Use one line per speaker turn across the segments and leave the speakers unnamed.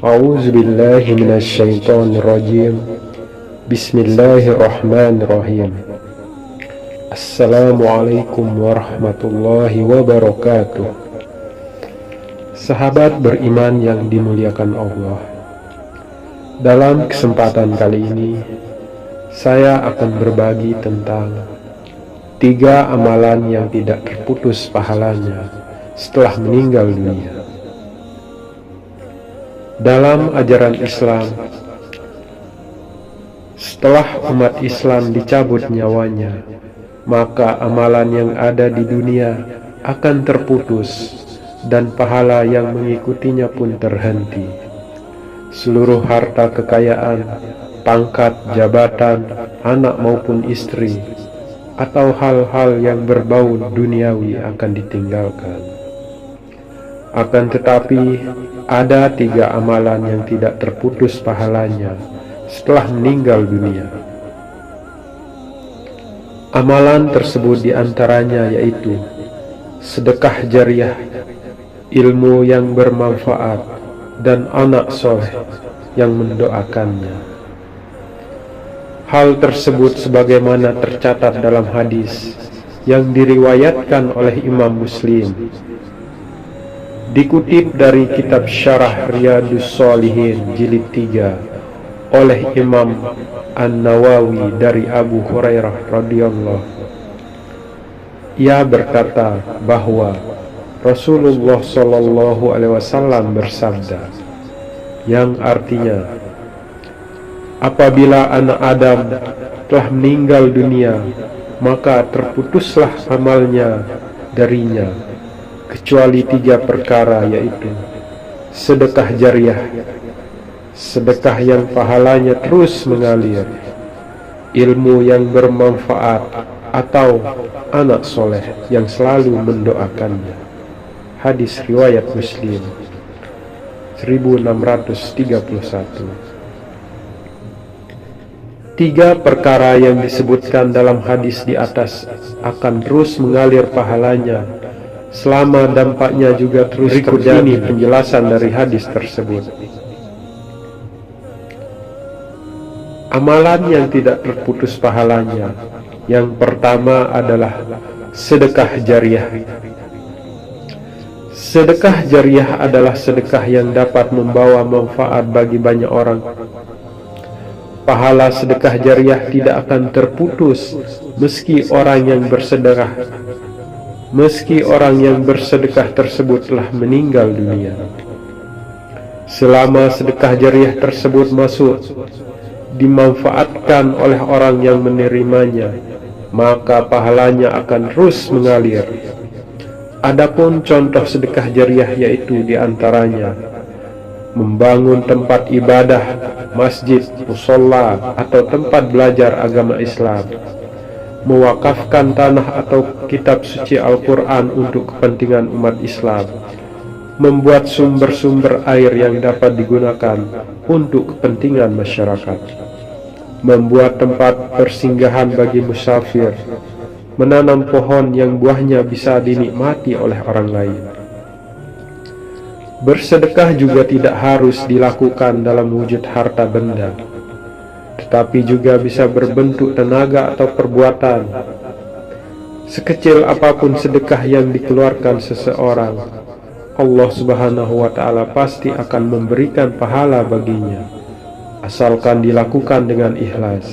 A'udzubillahi minasyaitonirrajim. Bismillahirrahmanirrahim. Assalamualaikum warahmatullahi wabarakatuh. Sahabat beriman yang dimuliakan Allah, dalam kesempatan kali ini saya akan berbagi tentang 3 amalan yang tidak terputus pahalanya setelah meninggal dunia. Dalam ajaran Islam, setelah umat Islam dicabut nyawanya, maka amalan yang ada di dunia akan terputus dan pahala yang mengikutinya pun terhenti. Seluruh harta kekayaan, pangkat, jabatan, anak maupun istri, atau hal-hal yang berbau duniawi akan ditinggalkan. Akan tetapi, ada 3 amalan yang tidak terputus pahalanya setelah meninggal dunia. Amalan tersebut diantaranya yaitu sedekah jariah, ilmu yang bermanfaat, dan anak soleh yang mendoakannya. Hal tersebut sebagaimana tercatat dalam hadis yang diriwayatkan oleh Imam Muslim, dikutip dari kitab Syarah Riyadhus Shalihin jilid 3 oleh Imam An-Nawawi dari Abu Hurairah radhiyallahu. Ia berkata bahwa Rasulullah Shallallahu alaihi wasallam bersabda, yang artinya, apabila anak Adam telah meninggal dunia, maka terputuslah amalnya darinya, kecuali 3 perkara, yaitu sedekah jariah, sedekah yang pahalanya terus mengalir, ilmu yang bermanfaat, atau anak soleh yang selalu mendoakannya. Hadis riwayat Muslim 1631. 3 perkara yang disebutkan dalam hadis di atas akan terus mengalir pahalanya selama dampaknya juga terus terjadi. Ini penjelasan dari hadis tersebut. Amalan yang tidak terputus pahalanya, yang pertama adalah sedekah jariah. Sedekah jariah adalah sedekah yang dapat membawa manfaat bagi banyak orang. Pahala sedekah jariah tidak akan terputus meski orang yang bersedekah tersebut telah meninggal dunia. Selama sedekah jariah tersebut masuk dimanfaatkan oleh orang yang menerimanya, maka pahalanya akan terus mengalir. Adapun contoh sedekah jariah yaitu diantaranya membangun tempat ibadah, masjid, musholla, atau tempat belajar agama Islam, mewakafkan tanah atau kitab suci Al-Quran untuk kepentingan umat Islam, membuat sumber-sumber air yang dapat digunakan untuk kepentingan masyarakat, membuat tempat persinggahan bagi musafir, menanam pohon yang buahnya bisa dinikmati oleh orang lain. Bersedekah juga tidak harus dilakukan dalam wujud harta benda, tetapi juga bisa berbentuk tenaga atau perbuatan. Sekecil apapun sedekah yang dikeluarkan seseorang, Allah Subhanahu wa Ta'ala pasti akan memberikan pahala baginya, asalkan dilakukan dengan ikhlas.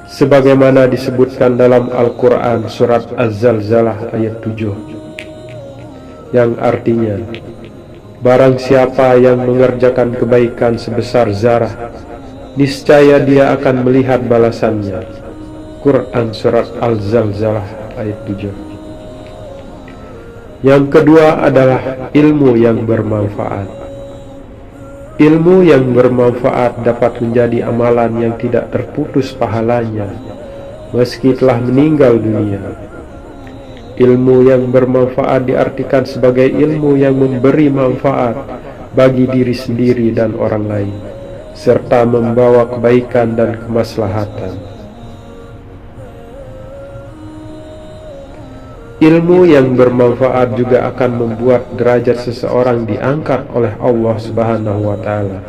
Sebagaimana disebutkan dalam Al-Quran surat Az-Zalzalah ayat 7, yang artinya, barang siapa yang mengerjakan kebaikan sebesar zarah, niscaya dia akan melihat balasannya. Quran surat Al-Zalzalah ayat 7. Yang kedua adalah ilmu yang bermanfaat. Ilmu yang bermanfaat dapat menjadi amalan yang tidak terputus pahalanya meski telah meninggal dunia. Ilmu yang bermanfaat diartikan sebagai ilmu yang memberi manfaat bagi diri sendiri dan orang lain, serta membawa kebaikan dan kemaslahatan. Ilmu yang bermanfaat juga akan membuat derajat seseorang diangkat oleh Allah Subhanahu wa Ta'ala,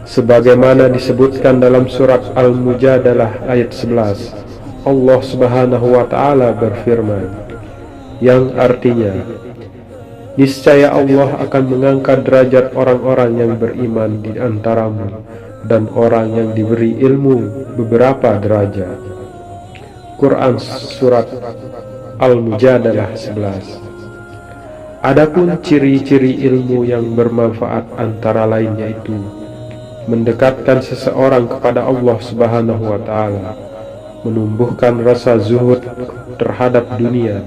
sebagaimana disebutkan dalam surat Al-Mujadalah ayat 11. Allah Subhanahu wa Ta'ala berfirman, yang artinya, niscaya Allah akan mengangkat derajat orang-orang yang beriman di antaramu dan orang yang diberi ilmu beberapa derajat. Quran surat Al-Mujadalah 11. Adapun ciri-ciri ilmu yang bermanfaat antara lain yaitu mendekatkan seseorang kepada Allah Subhanahu wa Ta'ala, menumbuhkan rasa zuhud terhadap dunia,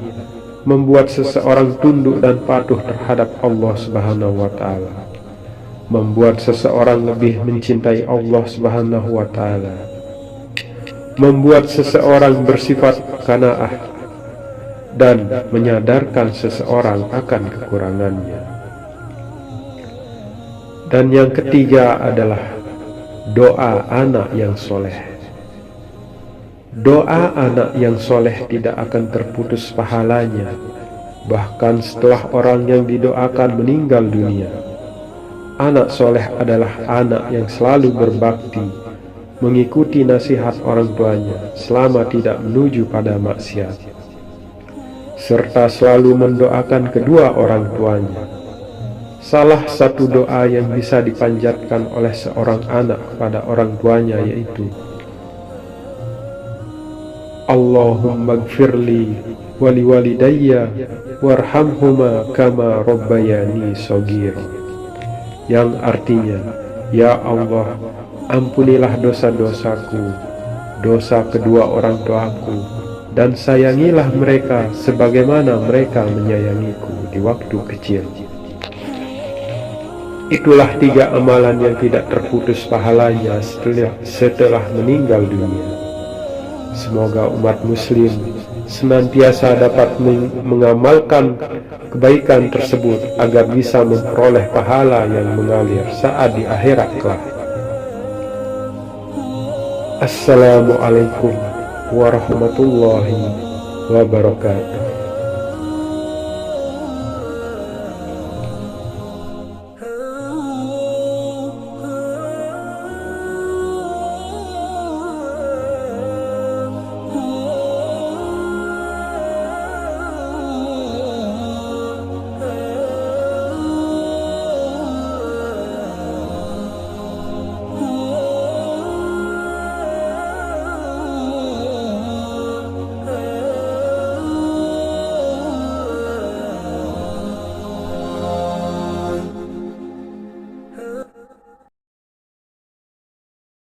membuat seseorang tunduk dan patuh terhadap Allah Subhanahu wa Ta'ala, membuat seseorang lebih mencintai Allah Subhanahu wa Ta'ala, membuat seseorang bersifat qanaah, dan menyadarkan seseorang akan kekurangannya. Dan yang ketiga adalah doa anak yang soleh. Doa anak yang soleh tidak akan terputus pahalanya, bahkan setelah orang yang didoakan meninggal dunia. Anak soleh adalah anak yang selalu berbakti, mengikuti nasihat orang tuanya selama tidak menuju pada maksiat, serta selalu mendoakan kedua orang tuanya. Salah satu doa yang bisa dipanjatkan oleh seorang anak kepada orang tuanya yaitu Allahumma gfirli wali walidayya warhamhuma kama rabbayani shaghira, yang artinya, ya Allah, ampunilah dosa-dosaku, dosa kedua orang tuaku, dan sayangilah mereka sebagaimana mereka menyayangiku di waktu kecil. Itulah 3 amalan yang tidak terputus pahalanya setelah meninggal dunia. Semoga umat muslim senantiasa dapat mengamalkan kebaikan tersebut agar bisa memperoleh pahala yang mengalir saat di akhirat kelak. Assalamualaikum warahmatullahi wabarakatuh.